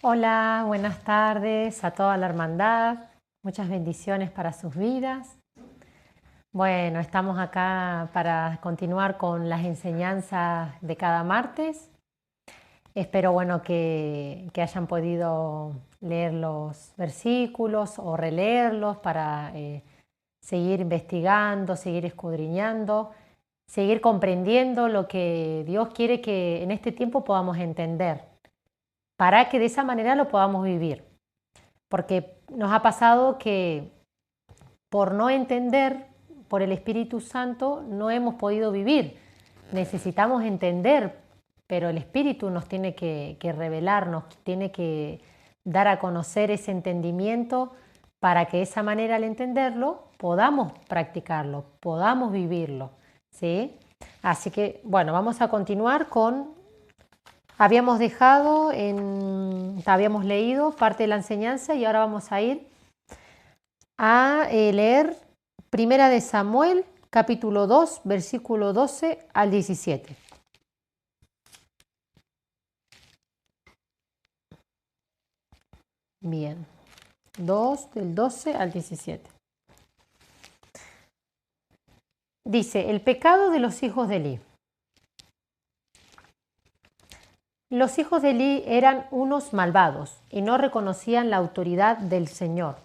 Hola, buenas tardes a toda la hermandad. Muchas bendiciones para sus vidas. Bueno, estamos acá para continuar con las enseñanzas de cada martes. Espero, bueno, que hayan podido leer los versículos o releerlos para seguir investigando, seguir escudriñando, seguir comprendiendo lo que Dios quiere que en este tiempo podamos entender, para que de esa manera lo podamos vivir. Porque nos ha pasado que por no entender, por el Espíritu Santo, no hemos podido vivir. Necesitamos entender, pero el Espíritu nos tiene que revelar, nos tiene que dar a conocer ese entendimiento para que de esa manera, al entenderlo, podamos practicarlo, podamos vivirlo, ¿sí? Así que, bueno, vamos a continuar con... Habíamos leído parte de la enseñanza y ahora vamos a ir a leer Primera de Samuel, capítulo 2, versículo 12 al 17. Bien, 2 del 12 al 17. Dice, el pecado de los hijos de Elí. Los hijos de Elí eran unos malvados y no reconocían la autoridad del Señor.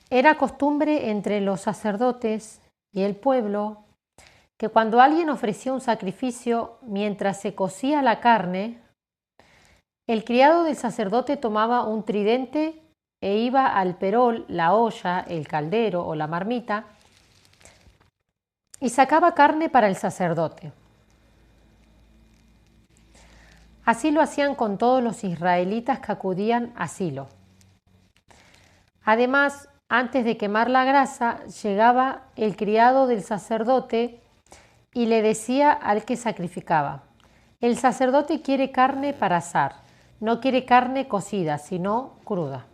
Era costumbre entre los sacerdotes y el pueblo que cuando alguien ofrecía un sacrificio mientras se cocía la carne, el criado del sacerdote tomaba un tridente e iba al perol, la olla, el caldero o la marmita y sacaba carne para el sacerdote. Así lo hacían con todos los israelitas que acudían a Silo. Además, antes de quemar la grasa, llegaba el criado del sacerdote y le decía al que sacrificaba: el sacerdote quiere carne para asar, no quiere carne cocida, sino cruda.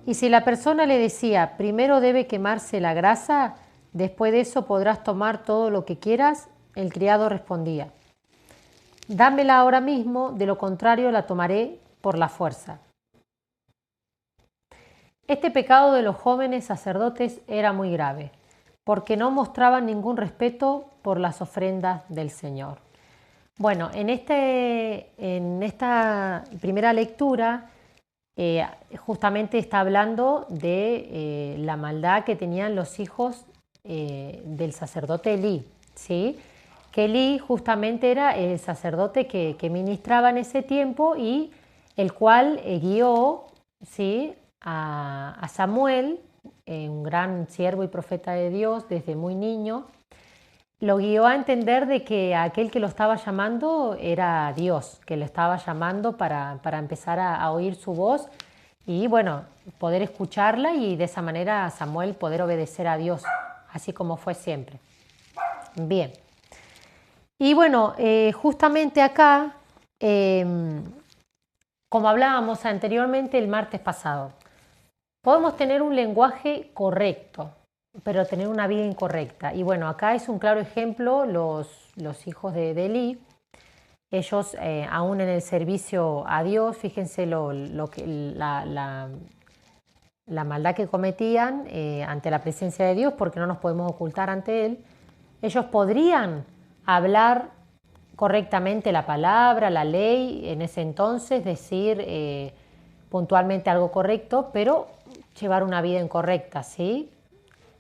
Y si la persona le decía: primero debe quemarse la grasa, después de eso podrás tomar todo lo que quieras, el criado respondía: dámela ahora mismo, de lo contrario la tomaré por la fuerza. Este pecado de los jóvenes sacerdotes era muy grave, porque no mostraban ningún respeto por las ofrendas del Señor. Bueno, en esta primera lectura justamente está hablando de la maldad que tenían los hijos del sacerdote Elí, ¿sí? Que Elí justamente era el sacerdote que ministraba en ese tiempo y el cual guió, ¿sí?, a Samuel, un gran siervo y profeta de Dios desde muy niño. Lo guió a entender de que aquel que lo estaba llamando era Dios, que lo estaba llamando para empezar a oír su voz y, bueno, poder escucharla y de esa manera Samuel poder obedecer a Dios, así como fue siempre. Bien. Y bueno, justamente acá, como hablábamos anteriormente el martes pasado, podemos tener un lenguaje correcto, pero tener una vida incorrecta. Y bueno, acá es un claro ejemplo los hijos de Elí. Ellos, aún en el servicio a Dios, fíjense la maldad que cometían ante la presencia de Dios, porque no nos podemos ocultar ante Él. Ellos podrían hablar correctamente la palabra, la ley, en ese entonces decir puntualmente algo correcto, pero llevar una vida incorrecta, ¿sí?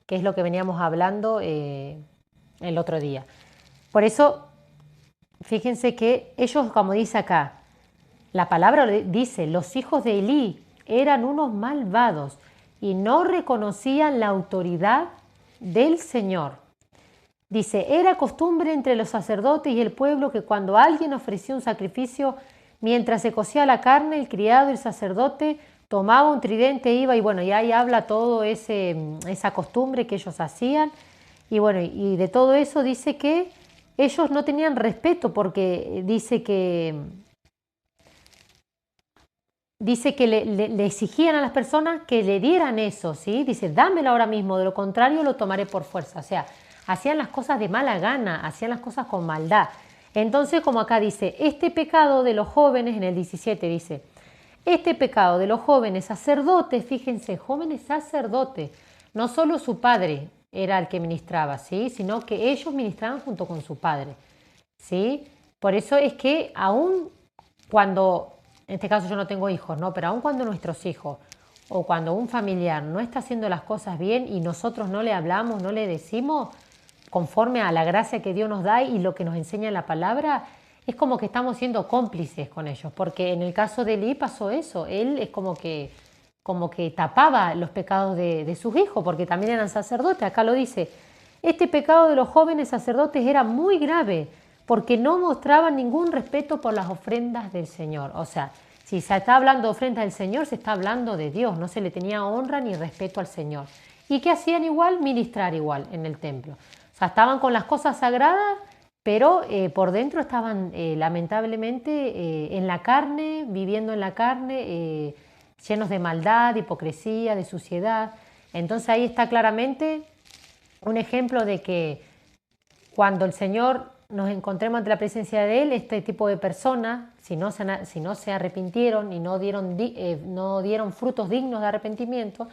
Que es lo que veníamos hablando el otro día. Por eso, fíjense que ellos, como dice acá, la palabra dice, los hijos de Elí eran unos malvados y no reconocían la autoridad del Señor. Dice, era costumbre entre los sacerdotes y el pueblo que cuando alguien ofrecía un sacrificio, mientras se cocía la carne, el criado y el sacerdote tomaba un tridente, iba y bueno, y ahí habla todo esa costumbre que ellos hacían. Y bueno, y de todo eso dice que ellos no tenían respeto porque dice que le exigían a las personas que le dieran eso, ¿sí? Dice, dámelo ahora mismo, de lo contrario lo tomaré por fuerza. O sea, hacían las cosas de mala gana, hacían las cosas con maldad. Entonces, como acá dice, este pecado de los jóvenes, en el 17 dice, este pecado de los jóvenes sacerdotes, fíjense, jóvenes sacerdotes, no solo su padre era el que ministraba, ¿sí? Sino que ellos ministraban junto con su padre, ¿sí? Por eso es que aún cuando, en este caso yo no tengo hijos, ¿no? Pero aún cuando nuestros hijos o cuando un familiar no está haciendo las cosas bien y nosotros no le hablamos, no le decimos conforme a la gracia que Dios nos da y lo que nos enseña la palabra, es como que estamos siendo cómplices con ellos, porque en el caso de Elí pasó eso, él es como que tapaba los pecados de sus hijos, porque también eran sacerdotes, acá lo dice, este pecado de los jóvenes sacerdotes era muy grave, porque no mostraban ningún respeto por las ofrendas del Señor. O sea, si se está hablando de ofrendas del Señor, se está hablando de Dios, no se le tenía honra ni respeto al Señor. ¿Y qué hacían igual? Ministrar igual en el templo. O sea, estaban con las cosas sagradas, pero por dentro estaban lamentablemente en la carne, viviendo en la carne, llenos de maldad, de hipocresía, de suciedad. Entonces ahí está claramente un ejemplo de que cuando el Señor nos encontremos ante la presencia de Él, este tipo de personas, si no se arrepintieron y no dieron frutos dignos de arrepentimiento,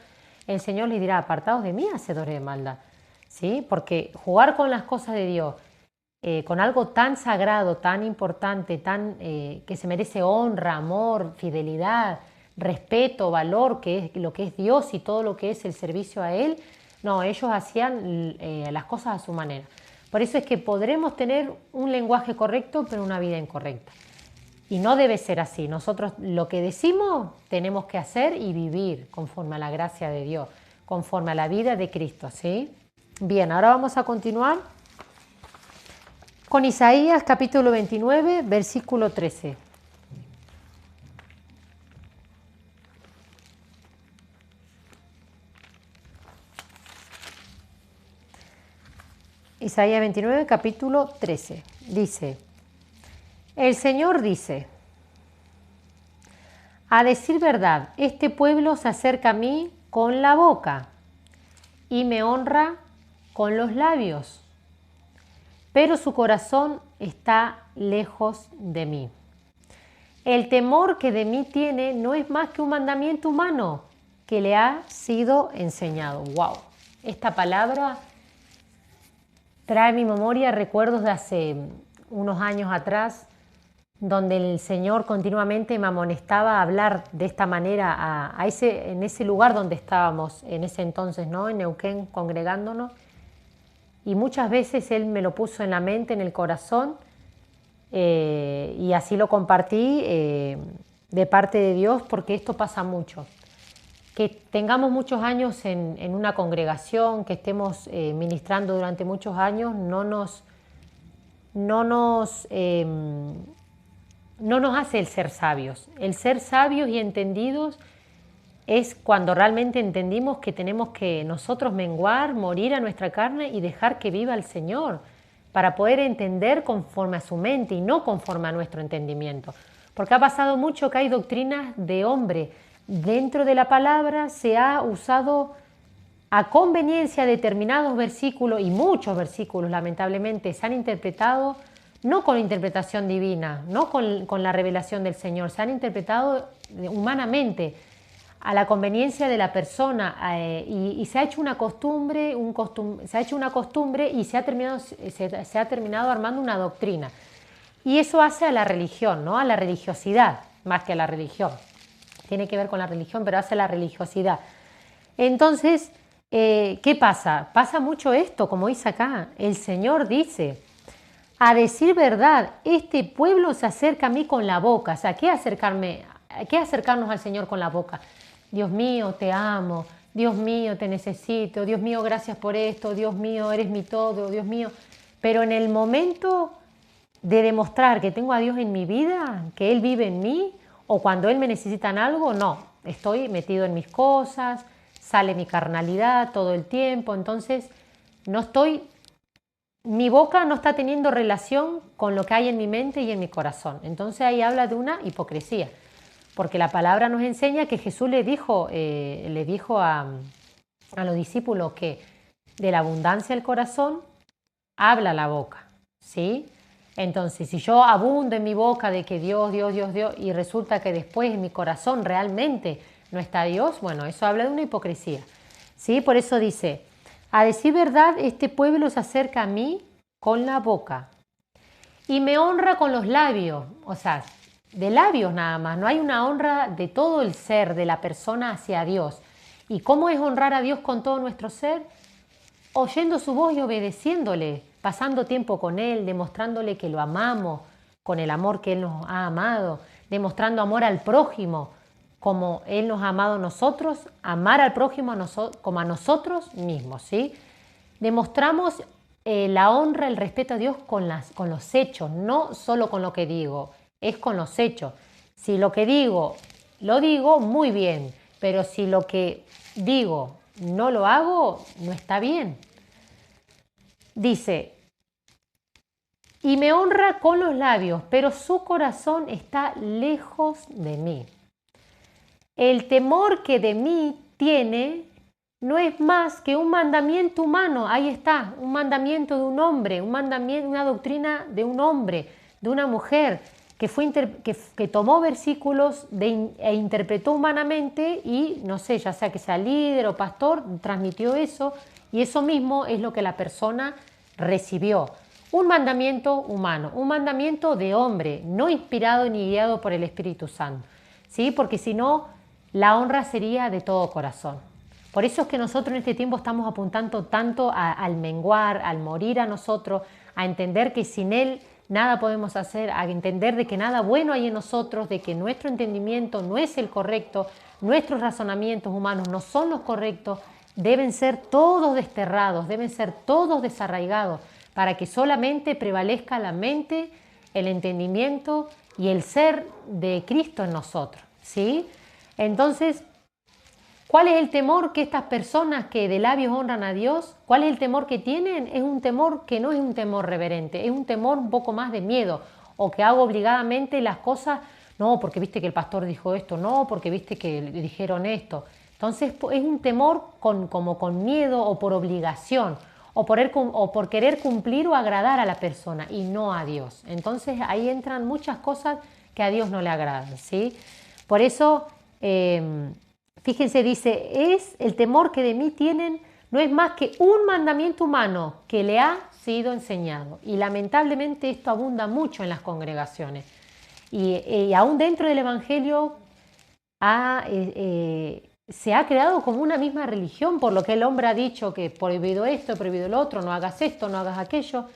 el Señor les dirá, apartados de mí, hacedores de maldad. ¿Sí? Porque jugar con las cosas de Dios, con algo tan sagrado, tan importante, que se merece honra, amor, fidelidad, respeto, valor, que es lo que es Dios y todo lo que es el servicio a Él, no, ellos hacían las cosas a su manera. Por eso es que podremos tener un lenguaje correcto, pero una vida incorrecta. Y no debe ser así. Nosotros lo que decimos tenemos que hacer y vivir conforme a la gracia de Dios, conforme a la vida de Cristo, ¿sí? Bien, ahora vamos a continuar con Isaías capítulo 29, versículo 13. Isaías 29, capítulo 13. Dice, el Señor dice, a decir verdad, este pueblo se acerca a mí con la boca y me honra con los labios, pero su corazón está lejos de mí. El temor que de mí tiene no es más que un mandamiento humano que le ha sido enseñado. ¡Wow! Esta palabra trae a mi memoria recuerdos de hace unos años atrás, donde el Señor continuamente me amonestaba a hablar de esta manera en ese lugar donde estábamos en ese entonces, ¿no? En Neuquén, congregándonos. Y muchas veces Él me lo puso en la mente, en el corazón, y así lo compartí de parte de Dios, porque esto pasa mucho. Que tengamos muchos años en una congregación, que estemos ministrando durante muchos años, no nos hace el ser sabios. El ser sabios y entendidos es cuando realmente entendimos que tenemos que nosotros menguar, morir a nuestra carne y dejar que viva el Señor, para poder entender conforme a su mente y no conforme a nuestro entendimiento. Porque ha pasado mucho que hay doctrinas de hombre. Dentro de la palabra se ha usado a conveniencia determinados versículos, y muchos versículos lamentablemente se han interpretado no con interpretación divina, no con la revelación del Señor, se han interpretado humanamente a la conveniencia de la persona, y se ha hecho una costumbre, y se ha terminado armando una doctrina. Y eso hace a la religión, ¿no? A la religiosidad, más que a la religión. Tiene que ver con la religión, pero hace a la religiosidad. Entonces, ¿qué pasa? Pasa mucho esto, como dice acá. El Señor dice, a decir verdad, este pueblo se acerca a mí con la boca. O sea, ¿qué acercarnos al Señor con la boca? Dios mío, te amo. Dios mío, te necesito. Dios mío, gracias por esto. Dios mío, eres mi todo. Dios mío. Pero en el momento de demostrar que tengo a Dios en mi vida, que Él vive en mí, o cuando Él me necesita en algo, no. Estoy metido en mis cosas, sale mi carnalidad todo el tiempo. Entonces, mi boca no está teniendo relación con lo que hay en mi mente y en mi corazón. Entonces ahí habla de una hipocresía. Porque la palabra nos enseña que Jesús le dijo a los discípulos que de la abundancia del corazón habla la boca, ¿sí? Entonces, si yo abundo en mi boca de que Dios, Dios, Dios, Dios, y resulta que después en mi corazón realmente no está Dios, bueno, eso habla de una hipocresía. ¿Sí? Por eso dice, a decir verdad, este pueblo se acerca a mí con la boca y me honra con los labios, o sea, de labios nada más, no hay una honra de todo el ser de la persona hacia Dios. ¿Y cómo es honrar a Dios con todo nuestro ser? Oyendo su voz y obedeciéndole, pasando tiempo con Él, demostrándole que lo amamos con el amor que Él nos ha amado, demostrando amor al prójimo como Él nos ha amado a nosotros, amar al prójimo como a nosotros mismos, ¿sí? Demostramos la honra, el respeto a Dios con los hechos, no solo con lo que digo, es con los hechos. Si lo que digo, lo digo, muy bien, pero si lo que digo no lo hago, no está bien. Dice, y me honra con los labios, pero su corazón está lejos de mí. El temor que de mí tiene no es más que un mandamiento humano, ahí está, un mandamiento de un hombre, un mandamiento, una doctrina de un hombre, de una mujer, que tomó versículos e interpretó humanamente y, no sé, ya sea que sea líder o pastor, transmitió eso y eso mismo es lo que la persona recibió. Un mandamiento humano, un mandamiento de hombre, no inspirado ni guiado por el Espíritu Santo, ¿sí? Porque si no, la honra sería de todo corazón. Por eso es que nosotros en este tiempo estamos apuntando tanto al menguar, al morir a nosotros, a entender que sin Él nada podemos hacer, a entender de que nada bueno hay en nosotros, de que nuestro entendimiento no es el correcto, nuestros razonamientos humanos no son los correctos, deben ser todos desterrados, deben ser todos desarraigados, para que solamente prevalezca la mente, el entendimiento y el ser de Cristo en nosotros, ¿sí? Entonces, ¿cuál es el temor que estas personas que de labios honran a Dios, cuál es el temor que tienen? Es un temor que no es un temor reverente, es un temor un poco más de miedo, o que hago obligadamente las cosas, no, porque viste que el pastor dijo esto, no, porque viste que le dijeron esto. Entonces es un temor como con miedo o por obligación, o por querer cumplir o agradar a la persona y no a Dios. Entonces ahí entran muchas cosas que a Dios no le agradan, ¿sí? Por eso, fíjense, dice, es el temor que de mí tienen, no es más que un mandamiento humano que le ha sido enseñado. Y lamentablemente esto abunda mucho en las congregaciones. Y aún dentro del Evangelio se ha creado como una misma religión, por lo que el hombre ha dicho que prohibido esto, prohibido lo otro, no hagas esto, no hagas aquello.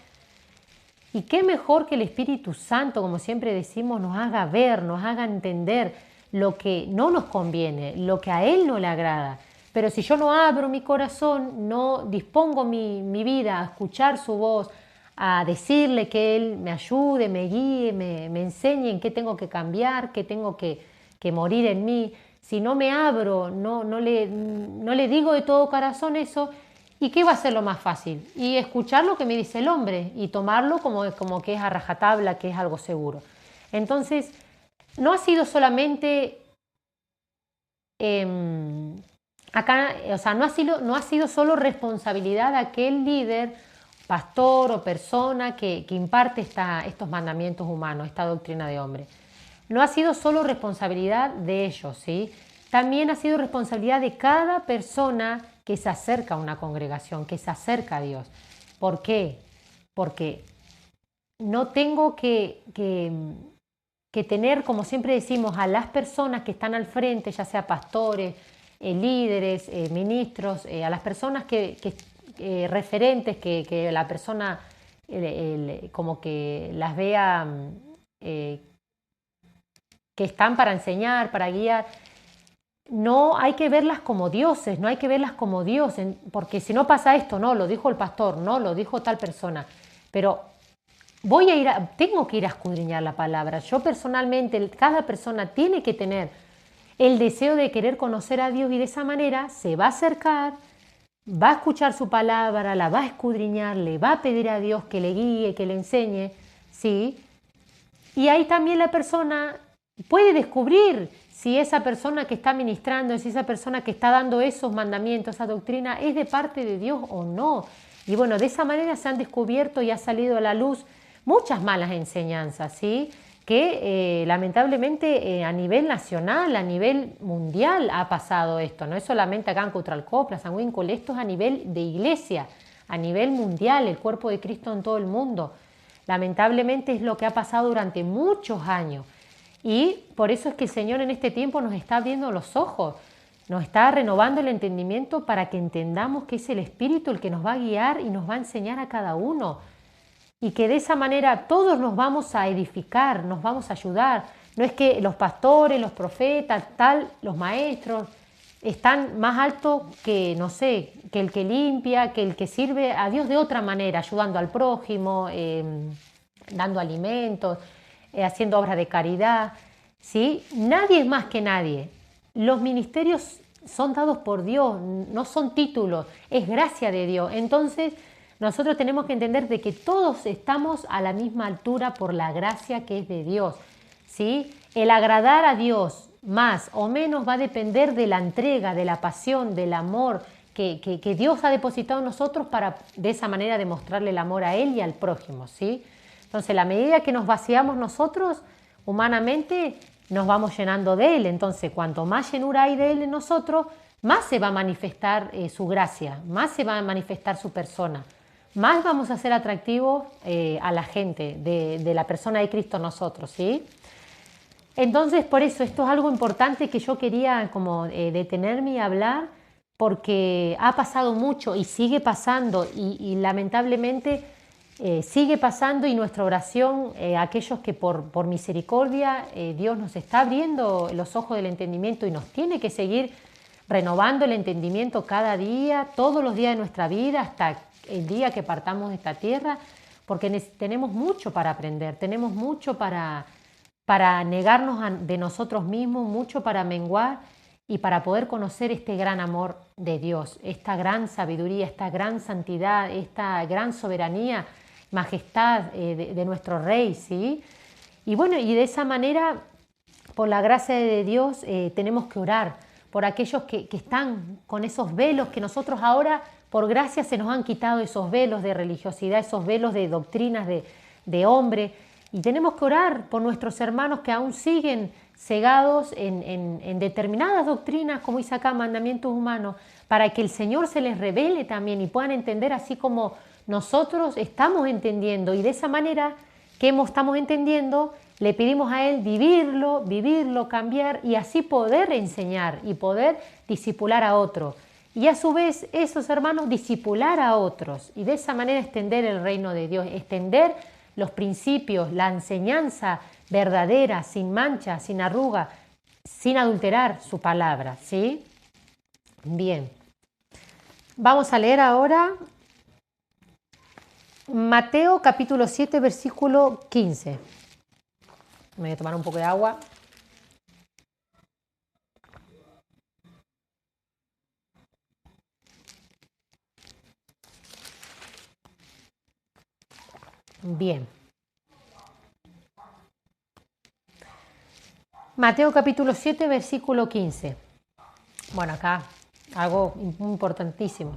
Y qué mejor que el Espíritu Santo, como siempre decimos, nos haga ver, nos haga entender lo que no nos conviene, lo que a Él no le agrada. Pero si yo no abro mi corazón, no dispongo mi vida a escuchar su voz, a decirle que Él me ayude, me guíe, me enseñe en qué tengo que cambiar, qué tengo que morir en mí, si no me abro, no le digo de todo corazón eso, ¿y qué va a ser lo más fácil? Y escuchar lo que me dice el hombre y tomarlo como que es a rajatabla, que es algo seguro. Entonces, no ha sido solamente acá, o sea, no ha sido solo responsabilidad de aquel líder, pastor o persona que imparte estos mandamientos humanos, esta doctrina de hombre. No ha sido solo responsabilidad de ellos, ¿sí? También ha sido responsabilidad de cada persona que se acerca a una congregación, que se acerca a Dios. ¿Por qué? Porque no tengo que tener, como siempre decimos, a las personas que están al frente, ya sea pastores, líderes, ministros, a las personas referentes, que la persona como que las vea que están para enseñar, para guiar. No hay que verlas como dioses, no hay que verlas como Dios, porque si no pasa esto, no, lo dijo el pastor, no, lo dijo tal persona, pero tengo que ir a escudriñar la palabra. Yo personalmente, cada persona tiene que tener el deseo de querer conocer a Dios y de esa manera se va a acercar, va a escuchar su palabra, la va a escudriñar, le va a pedir a Dios que le guíe, que le enseñe, ¿sí? Y ahí también la persona puede descubrir si esa persona que está ministrando, si esa persona que está dando esos mandamientos, esa doctrina, es de parte de Dios o no. Y bueno, de esa manera se han descubierto y ha salido a la luz muchas malas enseñanzas, ¿sí? Que lamentablemente a nivel nacional, a nivel mundial ha pasado esto, no es solamente acá en Cutralcopla, San Wincul, esto es a nivel de iglesia, a nivel mundial, el cuerpo de Cristo en todo el mundo. Lamentablemente es lo que ha pasado durante muchos años y por eso es que el Señor en este tiempo nos está abriendo los ojos, nos está renovando el entendimiento para que entendamos que es el Espíritu el que nos va a guiar y nos va a enseñar a cada uno. Y que de esa manera todos nos vamos a edificar, nos vamos a ayudar. No es que los pastores, los profetas, los maestros están más altos que, no sé, que el que limpia, que el que sirve a Dios de otra manera, ayudando al prójimo, dando alimentos, haciendo obras de caridad, ¿sí? Nadie es más que nadie. Los ministerios son dados por Dios, no son títulos, es gracia de Dios. Entonces, nosotros tenemos que entender de que todos estamos a la misma altura por la gracia que es de Dios, ¿sí? El agradar a Dios más o menos va a depender de la entrega, de la pasión, del amor que Dios ha depositado en nosotros para de esa manera demostrarle el amor a Él y al prójimo, ¿sí? Entonces, la medida que nos vaciamos nosotros humanamente, nos vamos llenando de Él. Entonces, cuanto más llenura hay de Él en nosotros, más se va a manifestar su gracia, más se va a manifestar su persona. Más vamos a ser atractivos a la gente de la persona de Cristo nosotros, ¿sí? Entonces, por eso, esto es algo importante que yo quería como detenerme y hablar, porque ha pasado mucho y sigue pasando y lamentablemente sigue pasando y nuestra oración, aquellos que por misericordia Dios nos está abriendo los ojos del entendimiento y nos tiene que seguir renovando el entendimiento cada día, todos los días de nuestra vida, hasta el día que partamos de esta tierra, porque tenemos mucho para aprender, tenemos mucho para negarnos de nosotros mismos, mucho para menguar y para poder conocer este gran amor de Dios, esta gran sabiduría, esta gran santidad, esta gran soberanía, majestad de nuestro Rey, ¿sí? Y bueno, y de esa manera, por la gracia de Dios, tenemos que orar por aquellos que están con esos velos que nosotros ahora, por gracia, se nos han quitado esos velos de religiosidad, esos velos de doctrinas de hombre. Y tenemos que orar por nuestros hermanos que aún siguen cegados en determinadas doctrinas, como dice acá, mandamientos humanos, para que el Señor se les revele también y puedan entender así como nosotros estamos entendiendo. Y de esa manera que estamos entendiendo, le pedimos a Él vivirlo, cambiar y así poder enseñar y poder discipular a otro. Y a su vez, esos hermanos discipular a otros y de esa manera extender el reino de Dios, extender los principios, la enseñanza verdadera, sin mancha, sin arruga, sin adulterar su palabra, ¿sí? Bien. Vamos a leer ahora Mateo capítulo 7, versículo 15. Me voy a tomar un poco de agua. Bien. Mateo capítulo 7, versículo 15. Bueno, acá algo importantísimo.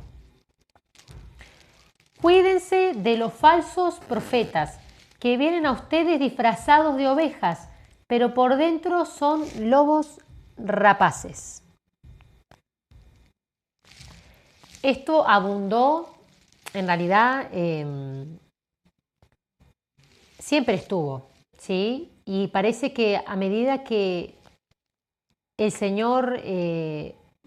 Cuídense de los falsos profetas que vienen a ustedes disfrazados de ovejas, pero por dentro son lobos rapaces. Esto abundó, en realidad, siempre estuvo, ¿sí? Y parece que a medida que el Señor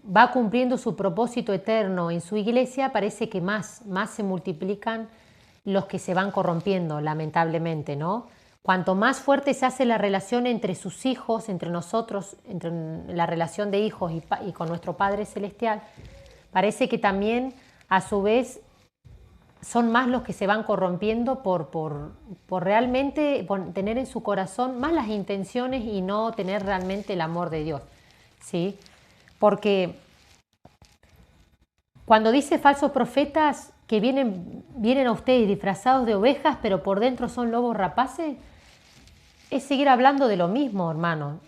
va cumpliendo su propósito eterno en su iglesia, parece que más se multiplican los que se van corrompiendo, lamentablemente, ¿no? Cuanto más fuerte se hace la relación entre sus hijos, entre nosotros, entre la relación de hijos y con nuestro Padre Celestial, parece que también, a su vez, son más los que se van corrompiendo por realmente tener en su corazón malas intenciones y no tener realmente el amor de Dios, ¿sí? Porque cuando dice falsos profetas que vienen a ustedes disfrazados de ovejas, pero por dentro son lobos rapaces, es seguir hablando de lo mismo, hermano.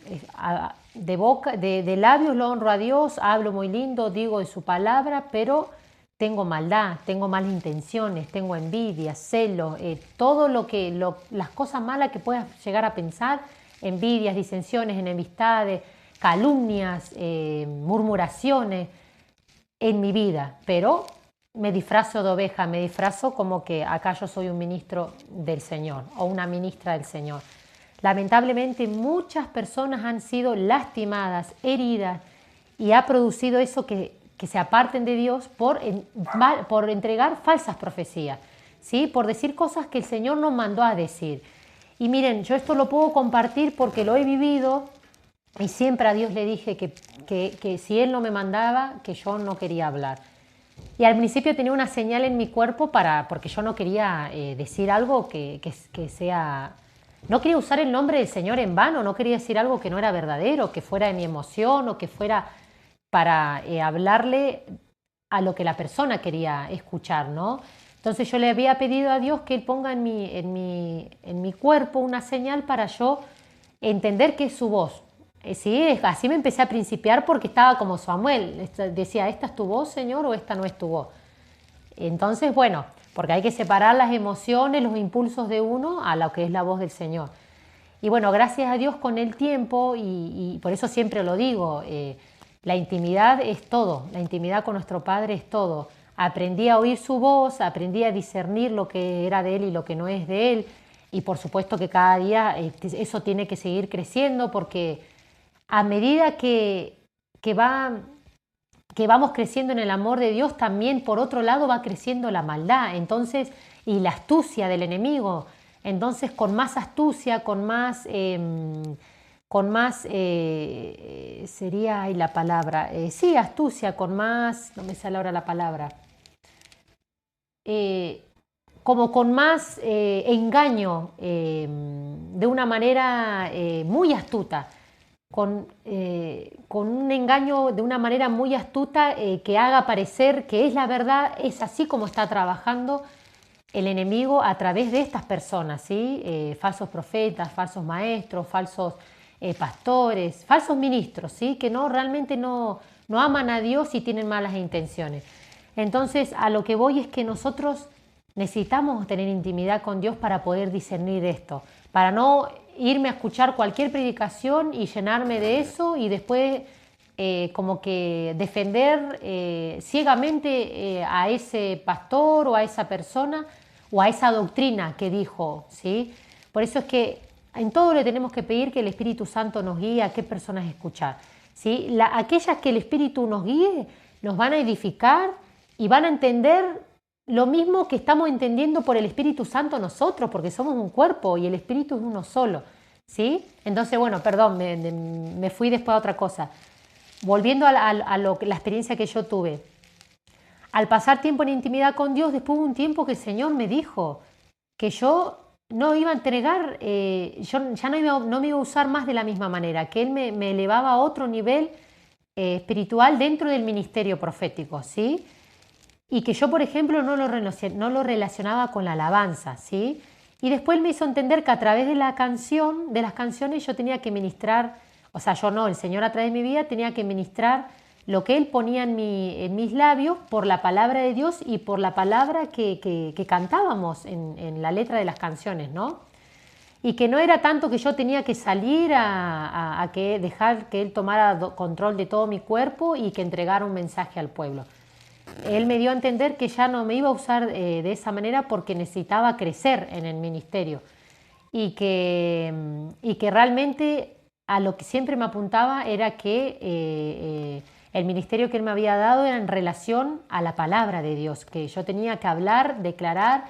De labios lo honro a Dios, hablo muy lindo, digo de su palabra, pero tengo maldad, tengo malas intenciones, tengo envidia, celos, todo las cosas malas que puedas llegar a pensar, envidias, disensiones, enemistades, calumnias, murmuraciones en mi vida, pero me disfrazo de oveja, me disfrazo como que acá yo soy un ministro del Señor o una ministra del Señor. Lamentablemente muchas personas han sido lastimadas, heridas, y ha producido eso que se aparten de Dios por entregar falsas profecías, ¿sí? Por decir cosas que el Señor nos mandó a decir. Y miren, yo esto lo puedo compartir porque lo he vivido y siempre a Dios le dije que si Él no me mandaba, que yo no quería hablar. Y al principio tenía una señal en mi cuerpo porque yo no quería decir algo que sea... No quería usar el nombre del Señor en vano, no quería decir algo que no era verdadero, que fuera de mi emoción o que fuera para hablarle a lo que la persona quería escuchar, ¿no? Entonces yo le había pedido a Dios que Él ponga en mi cuerpo una señal para yo entender que es su voz. Sí, así me empecé a principiar porque estaba como Samuel, decía, ¿esta es tu voz, Señor, o esta no es tu voz? Entonces, bueno, porque hay que separar las emociones, los impulsos de uno a lo que es la voz del Señor. Y bueno, gracias a Dios con el tiempo, y por eso siempre lo digo, la intimidad es todo, la intimidad con nuestro Padre es todo. Aprendí a oír su voz, aprendí a discernir lo que era de Él y lo que no es de Él, y por supuesto que cada día eso tiene que seguir creciendo porque a medida que vamos creciendo en el amor de Dios, también por otro lado va creciendo la maldad, entonces, y la astucia del enemigo. Entonces, con más astucia, con más sería ahí la palabra, sí, astucia, con más, no me sale ahora la palabra, como con más engaño, de una manera muy astuta. Con un engaño de una manera muy astuta que haga parecer que es la verdad, es así como está trabajando el enemigo a través de estas personas, ¿sí? Falsos profetas, falsos maestros, falsos pastores, falsos ministros, ¿sí? Que realmente no aman a Dios y tienen malas intenciones. Entonces, a lo que voy es que nosotros necesitamos tener intimidad con Dios para poder discernir esto, para no irme a escuchar cualquier predicación y llenarme de eso y después como que defender ciegamente a ese pastor o a esa persona o a esa doctrina que dijo, ¿sí? Por eso es que en todo le tenemos que pedir que el Espíritu Santo nos guíe a qué personas escuchar, ¿sí? Aquellas que el Espíritu nos guíe nos van a edificar y van a entender lo mismo que estamos entendiendo por el Espíritu Santo nosotros, porque somos un cuerpo y el Espíritu es uno solo, ¿sí? Entonces, bueno, perdón, me fui después a otra cosa. Volviendo a la experiencia que yo tuve. Al pasar tiempo en intimidad con Dios, después de un tiempo que el Señor me dijo que yo no iba a entregar, yo ya no me iba a usar más de la misma manera, que Él me elevaba a otro nivel espiritual dentro del ministerio profético, ¿sí? Y que yo, por ejemplo, no lo relacionaba con la alabanza, ¿sí? Y después me hizo entender que a través de las canciones yo tenía que ministrar, o sea, yo no, el Señor a través de mi vida tenía que ministrar lo que Él ponía en mis labios por la palabra de Dios y por la palabra que cantábamos en la letra de las canciones, ¿no? Y que no era tanto que yo tenía que salir a dejar que Él tomara control de todo mi cuerpo y que entregara un mensaje al pueblo. Él me dio a entender que ya no me iba a usar de esa manera porque necesitaba crecer en el ministerio y que realmente a lo que siempre me apuntaba era que el ministerio que Él me había dado era en relación a la palabra de Dios, que yo tenía que hablar, declarar,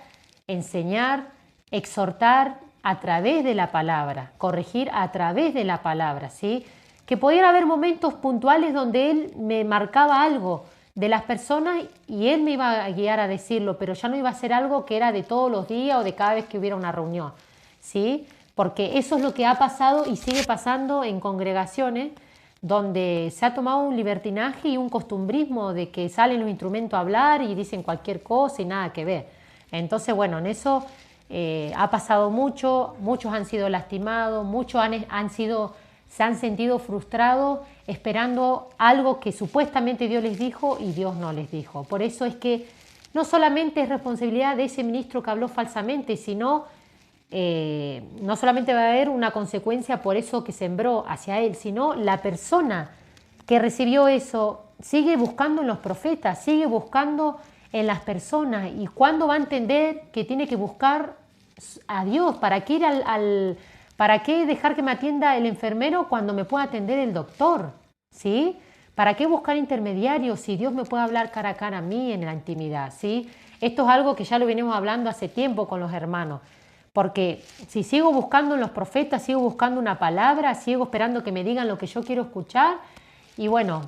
enseñar, exhortar a través de la palabra, corregir a través de la palabra, ¿sí? Que pudiera haber momentos puntuales donde Él me marcaba algo de las personas y Él me iba a guiar a decirlo, pero ya no iba a ser algo que era de todos los días o de cada vez que hubiera una reunión, ¿sí? Porque eso es lo que ha pasado y sigue pasando en congregaciones donde se ha tomado un libertinaje y un costumbrismo de que salen los instrumentos a hablar y dicen cualquier cosa y nada que ver. Entonces, bueno, en eso ha pasado mucho, muchos han sido lastimados, muchos han sido se han sentido frustrados esperando algo que supuestamente Dios les dijo y Dios no les dijo. Por eso es que no solamente es responsabilidad de ese ministro que habló falsamente, sino no solamente va a haber una consecuencia por eso que sembró hacia él, sino la persona que recibió eso sigue buscando en los profetas, sigue buscando en las personas. ¿Y cuándo va a entender que tiene que buscar a Dios? ¿Para qué ir para qué dejar que me atienda el enfermero cuando me pueda atender el doctor? ¿Sí? ¿Para qué buscar intermediarios si Dios me puede hablar cara a cara a mí en la intimidad? ¿Sí? Esto es algo que ya lo venimos hablando hace tiempo con los hermanos. Porque si sigo buscando en los profetas, sigo buscando una palabra, sigo esperando que me digan lo que yo quiero escuchar, y bueno,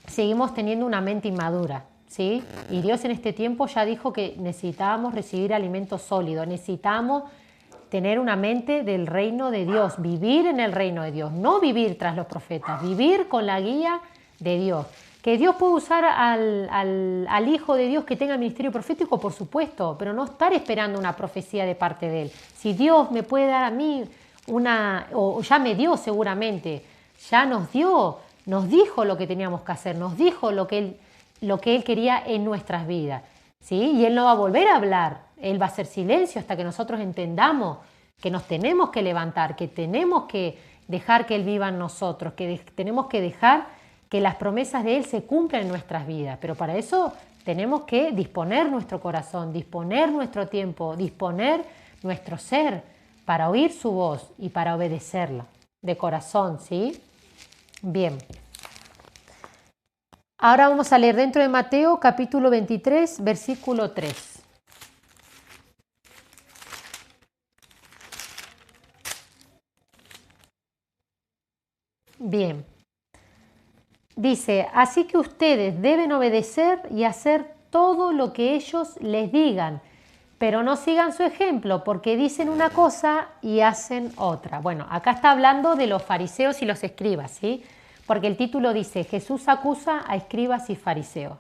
seguimos teniendo una mente inmadura, ¿sí? Y Dios en este tiempo ya dijo que necesitábamos recibir alimento sólido, necesitamos tener una mente del reino de Dios, vivir en el reino de Dios, no vivir tras los profetas, vivir con la guía de Dios. ¿Que Dios puede usar al Hijo de Dios que tenga el ministerio profético? Por supuesto, pero no estar esperando una profecía de parte de Él. Si Dios me puede dar a mí o ya me dio seguramente, ya nos dio, nos dijo lo que teníamos que hacer, nos dijo lo que Él quería en nuestras vidas, ¿sí? Y Él no va a volver a hablar, Él va a hacer silencio hasta que nosotros entendamos que nos tenemos que levantar, que tenemos que dejar que Él viva en nosotros, que tenemos que dejar que las promesas de Él se cumplan en nuestras vidas. Pero para eso tenemos que disponer nuestro corazón, disponer nuestro tiempo, disponer nuestro ser para oír su voz y para obedecerla de corazón, ¿sí? Bien. Ahora vamos a leer dentro de Mateo capítulo 23, versículo 3. Bien. Dice, así que ustedes deben obedecer y hacer todo lo que ellos les digan, pero no sigan su ejemplo porque dicen una cosa y hacen otra. Bueno, acá está hablando de los fariseos y los escribas, ¿sí? Porque el título dice, Jesús acusa a escribas y fariseos.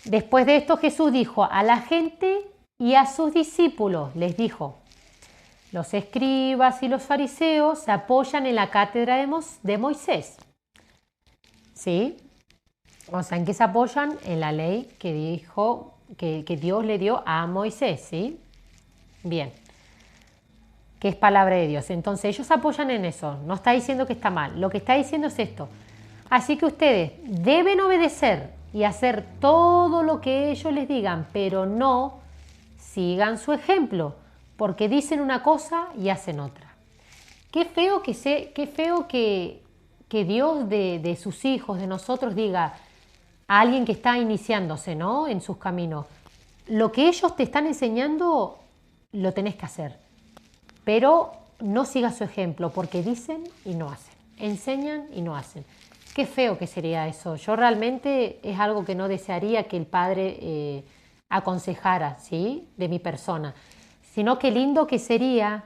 Después de esto Jesús dijo a la gente y a sus discípulos, les dijo, los escribas y los fariseos se apoyan en la cátedra de Moisés. ¿Sí? O sea, ¿en qué se apoyan? En la ley que dijo, que Dios le dio a Moisés, ¿sí? Bien. Que es palabra de Dios. Entonces ellos se apoyan en eso. No está diciendo que está mal. Lo que está diciendo es esto. Así que ustedes deben obedecer y hacer todo lo que ellos les digan, pero no sigan su ejemplo, porque dicen una cosa y hacen otra. Qué feo que Dios de sus hijos, de nosotros, diga a alguien que está iniciándose, ¿no?, en sus caminos, lo que ellos te están enseñando lo tenés que hacer, pero no sigas su ejemplo, porque dicen y no hacen, enseñan y no hacen. Qué feo que sería eso. Yo realmente es algo que no desearía que el Padre aconsejara, ¿sí?, de mi persona, sino qué lindo que sería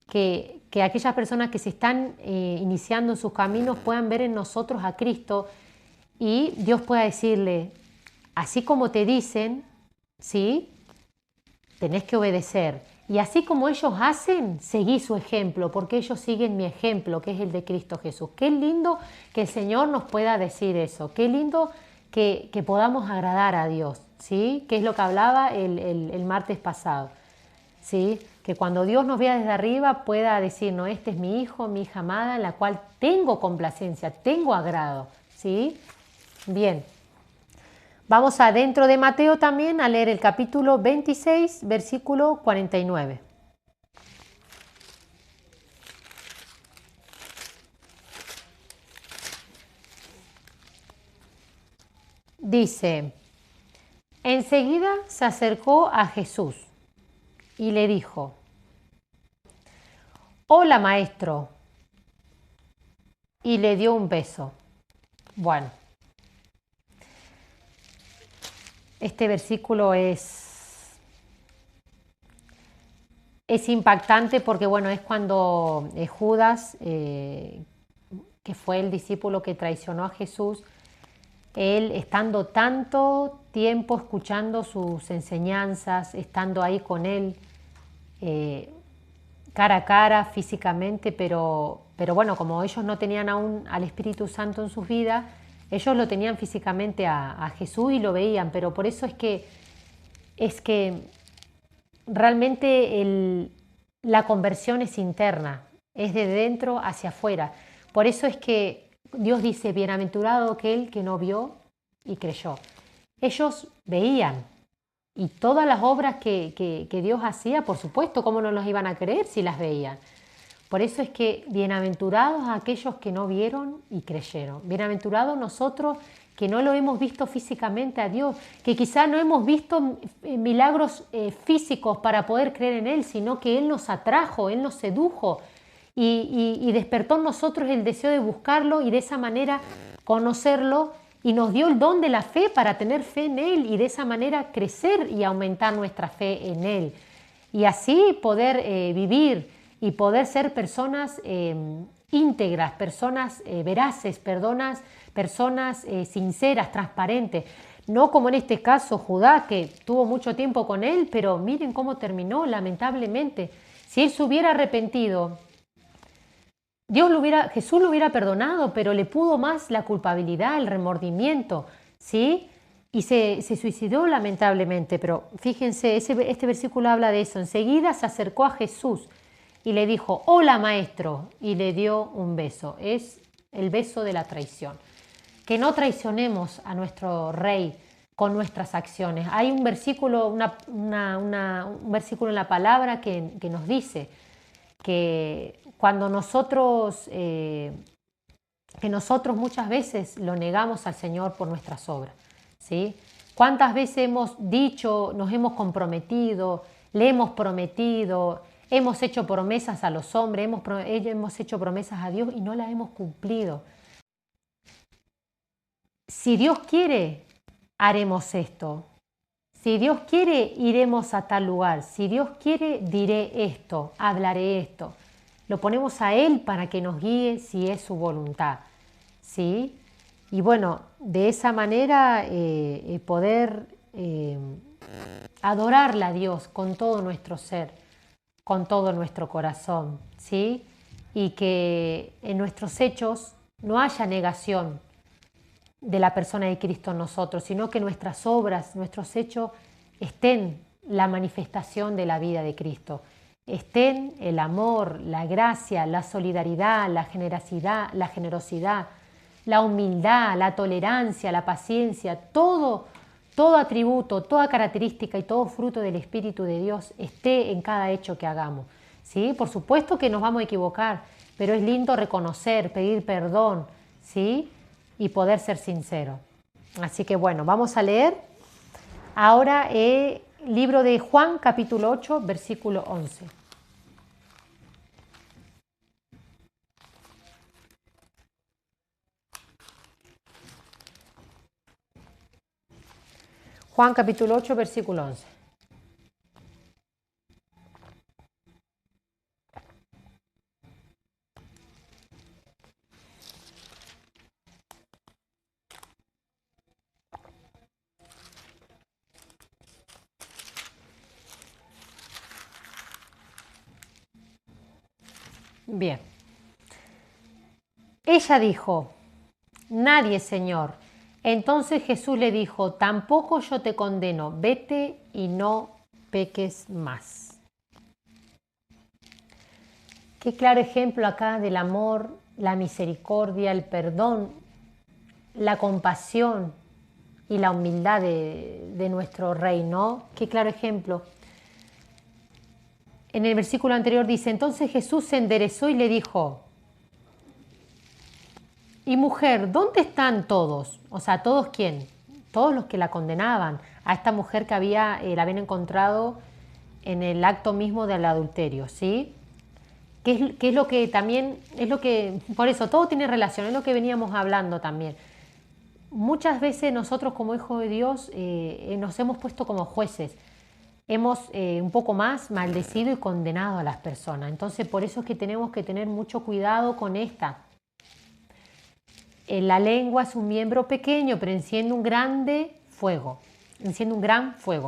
que aquellas personas que se están iniciando en sus caminos puedan ver en nosotros a Cristo y Dios pueda decirle, así como te dicen, ¿sí?, tenés que obedecer. Y así como ellos hacen, seguí su ejemplo, porque ellos siguen mi ejemplo, que es el de Cristo Jesús. Qué lindo que el Señor nos pueda decir eso. Qué lindo que podamos agradar a Dios, ¿sí?, que es lo que hablaba el martes pasado, ¿sí?, que cuando Dios nos vea desde arriba pueda decir, no, este es mi hijo, mi hija amada, en la cual tengo complacencia, tengo agrado, ¿sí? Bien. Vamos adentro de Mateo también a leer el capítulo 26, versículo 49. Dice, enseguida se acercó a Jesús y le dijo, hola maestro, y le dio un beso. Bueno, este versículo es impactante porque, bueno, es cuando Judas, que fue el discípulo que traicionó a Jesús, él estando tanto tiempo escuchando sus enseñanzas, estando ahí con él, cara a cara, físicamente, pero bueno, como ellos no tenían aún al Espíritu Santo en sus vidas, ellos lo tenían físicamente a Jesús y lo veían, pero por eso es que realmente la conversión es interna, es de dentro hacia afuera. Por eso es que Dios dice, bienaventurado aquel que no vio y creyó. Ellos veían y todas las obras que Dios hacía, por supuesto, ¿cómo no los iban a creer si las veían? Por eso es que bienaventurados aquellos que no vieron y creyeron. Bienaventurados nosotros que no lo hemos visto físicamente a Dios, que quizá no hemos visto milagros físicos para poder creer en Él, sino que Él nos atrajo, Él nos sedujo y despertó en nosotros el deseo de buscarlo y de esa manera conocerlo y nos dio el don de la fe para tener fe en Él y de esa manera crecer y aumentar nuestra fe en Él. Y así poder vivir y poder ser personas íntegras, personas veraces, personas sinceras, transparentes. No como en este caso Judá, que tuvo mucho tiempo con él, pero miren cómo terminó, lamentablemente. Si él se hubiera arrepentido, Jesús lo hubiera perdonado, pero le pudo más la culpabilidad, el remordimiento, ¿sí? Y se suicidó lamentablemente, pero fíjense, este versículo habla de eso. Enseguida se acercó a Jesús y le dijo, hola maestro, y le dio un beso. Es el beso de la traición. Que no traicionemos a nuestro rey con nuestras acciones. Hay un versículo, un versículo en la palabra que nos dice que cuando nosotros muchas veces lo negamos al Señor por nuestras obras, ¿sí? ¿Cuántas veces hemos dicho, nos hemos comprometido, le hemos prometido, hemos hecho promesas a los hombres, hemos hecho promesas a Dios y no las hemos cumplido? Si Dios quiere, haremos esto. Si Dios quiere, iremos a tal lugar. Si Dios quiere, diré esto, hablaré esto. Lo ponemos a Él para que nos guíe si es su voluntad, ¿sí? Y bueno, de esa manera poder adorarle a Dios con todo nuestro ser, con todo nuestro corazón, ¿sí? Y que en nuestros hechos no haya negación de la persona de Cristo en nosotros, sino que nuestras obras, nuestros hechos estén la manifestación de la vida de Cristo, estén el amor, la gracia, la solidaridad, la generosidad, la humildad, la tolerancia, la paciencia, todo atributo, toda característica y todo fruto del Espíritu de Dios esté en cada hecho que hagamos, ¿sí? Por supuesto que nos vamos a equivocar, pero es lindo reconocer, pedir perdón, ¿sí? Y poder ser sincero. Así que bueno, vamos a leer ahora el libro de Juan, capítulo 8, versículo 11. Juan, capítulo 8, versículo 11. Bien. Ella dijo, nadie, Señor. Entonces Jesús le dijo, tampoco yo te condeno, vete y no peques más. Qué claro ejemplo acá del amor, la misericordia, el perdón, la compasión y la humildad de nuestro Rey, ¿no? Qué claro ejemplo. En el versículo anterior dice, entonces Jesús se enderezó y le dijo, y mujer, ¿dónde están todos? O sea, ¿todos quién? Todos los que la condenaban a esta mujer que la habían encontrado en el acto mismo del adulterio, ¿sí? Que es lo que también, es lo que, por eso todo tiene relación, es lo que veníamos hablando también. Muchas veces nosotros como hijos de Dios nos hemos puesto como jueces, hemos un poco más maldecido y condenado a las personas. Entonces por eso es que tenemos que tener mucho cuidado con esta. La lengua es un miembro pequeño, pero enciende un gran fuego,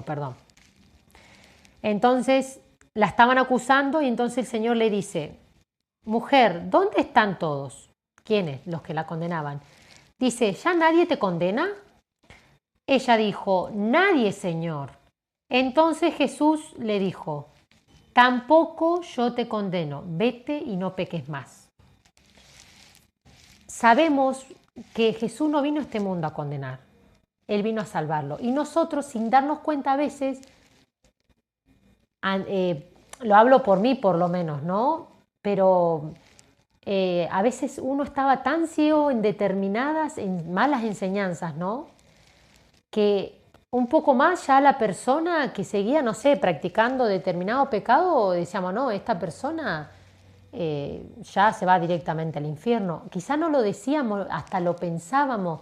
perdón. Entonces, la estaban acusando y entonces el Señor le dice, mujer, ¿dónde están todos? ¿Quiénes? Los que la condenaban. Dice, ¿ya nadie te condena? Ella dijo, nadie, Señor. Entonces Jesús le dijo, tampoco yo te condeno, vete y no peques más. Sabemos que Jesús no vino a este mundo a condenar, Él vino a salvarlo. Y nosotros, sin darnos cuenta a veces, lo hablo por mí por lo menos, ¿no? Pero a veces uno estaba tan ciego en determinadas, en malas enseñanzas, ¿no? Que un poco más ya la persona que seguía, no sé, practicando determinado pecado, decíamos, no, esta persona ya se va directamente al infierno. Quizá no lo decíamos, hasta lo pensábamos,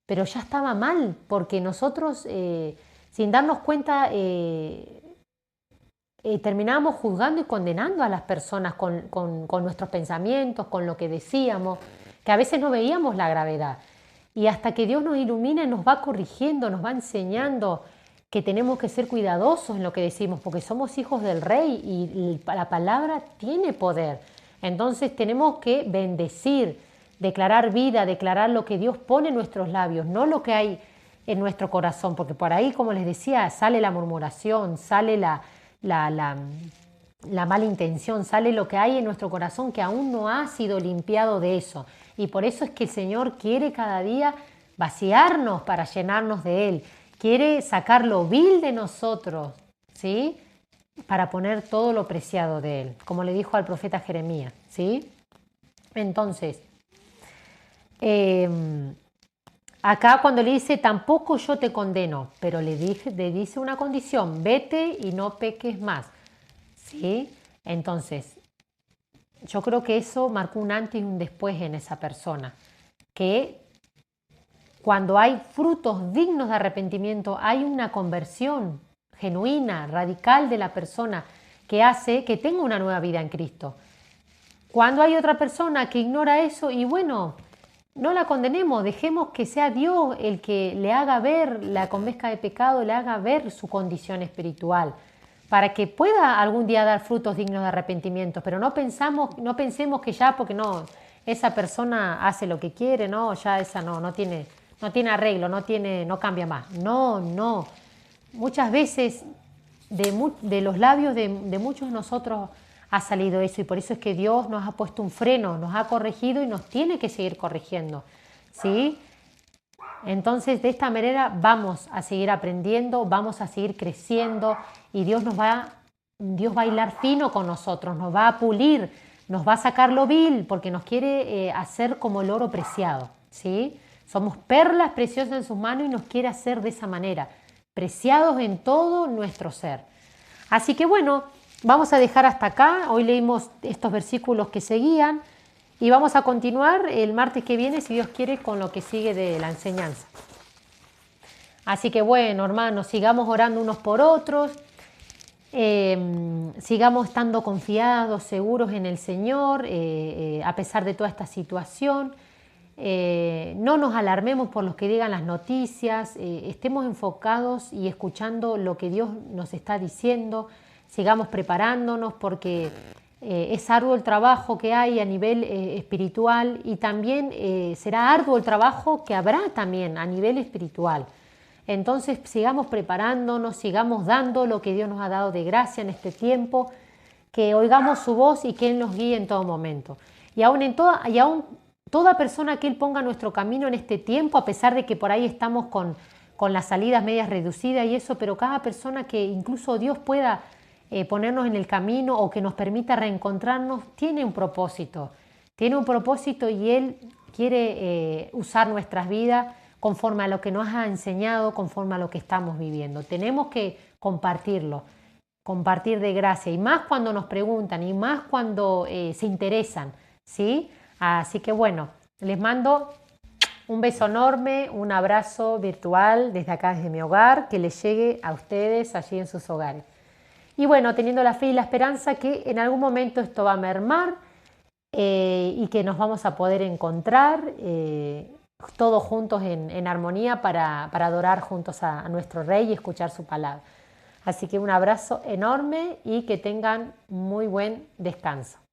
pero ya estaba mal, porque nosotros, sin darnos cuenta, terminábamos juzgando y condenando a las personas con nuestros pensamientos, con lo que decíamos, que a veces no veíamos la gravedad. Y hasta que Dios nos ilumina, nos va corrigiendo, nos va enseñando que tenemos que ser cuidadosos en lo que decimos, porque somos hijos del Rey y la palabra tiene poder. Entonces tenemos que bendecir, declarar vida, declarar lo que Dios pone en nuestros labios, no lo que hay en nuestro corazón, porque por ahí, como les decía, sale la murmuración, sale la mala intención, sale lo que hay en nuestro corazón que aún no ha sido limpiado de eso. Y por eso es que el Señor quiere cada día vaciarnos para llenarnos de Él. Quiere sacar lo vil de nosotros, ¿sí? Para poner todo lo preciado de Él, como le dijo al profeta Jeremías, ¿sí? Entonces, acá cuando le dice, tampoco yo te condeno, pero le dice una condición, vete y no peques más, ¿sí? Entonces, yo creo que eso marcó un antes y un después en esa persona, que cuando hay frutos dignos de arrepentimiento, hay una conversión genuina, radical de la persona que hace que tenga una nueva vida en Cristo. Cuando hay otra persona que ignora eso, y bueno, no la condenemos, dejemos que sea Dios el que le haga ver, la convenzca de pecado, le haga ver su condición espiritual, para que pueda algún día dar frutos dignos de arrepentimiento, pero no pensemos que ya porque no, esa persona hace lo que quiere, no, ya esa no tiene arreglo, no cambia más. No. Muchas veces de los labios de muchos de nosotros ha salido eso y por eso es que Dios nos ha puesto un freno, nos ha corregido y nos tiene que seguir corrigiendo, ¿sí? Entonces, de esta manera vamos a seguir aprendiendo, vamos a seguir creciendo y Dios va a hilar fino con nosotros, nos va a pulir, nos va a sacar lo vil porque nos quiere hacer como el oro preciado, ¿sí? Somos perlas preciosas en sus manos y nos quiere hacer de esa manera, preciados en todo nuestro ser. Así que bueno, vamos a dejar hasta acá. Hoy leímos estos versículos que seguían. Y vamos a continuar el martes que viene, si Dios quiere, con lo que sigue de la enseñanza. Así que bueno, hermanos, sigamos orando unos por otros, sigamos estando confiados, seguros en el Señor, a pesar de toda esta situación. No nos alarmemos por los que digan las noticias, estemos enfocados y escuchando lo que Dios nos está diciendo, sigamos preparándonos porque es arduo el trabajo que hay a nivel espiritual y también será arduo el trabajo que habrá también a nivel espiritual. Entonces sigamos preparándonos, sigamos dando lo que Dios nos ha dado de gracia en este tiempo, que oigamos su voz y que Él nos guíe en todo momento. Y aún toda persona que Él ponga en nuestro camino en este tiempo, a pesar de que por ahí estamos con las salidas medias reducidas y eso, pero cada persona que incluso Dios pueda ponernos en el camino o que nos permita reencontrarnos, tiene un propósito y Él quiere usar nuestras vidas conforme a lo que nos ha enseñado, conforme a lo que estamos viviendo. Tenemos que compartirlo, compartir de gracia y más cuando nos preguntan y más cuando se interesan, ¿sí? Así que bueno, les mando un beso enorme, un abrazo virtual desde acá, desde mi hogar, que les llegue a ustedes allí en sus hogares. Y bueno, teniendo la fe y la esperanza que en algún momento esto va a mermar y que nos vamos a poder encontrar todos juntos en armonía para adorar juntos a nuestro Rey y escuchar su palabra. Así que un abrazo enorme y que tengan muy buen descanso.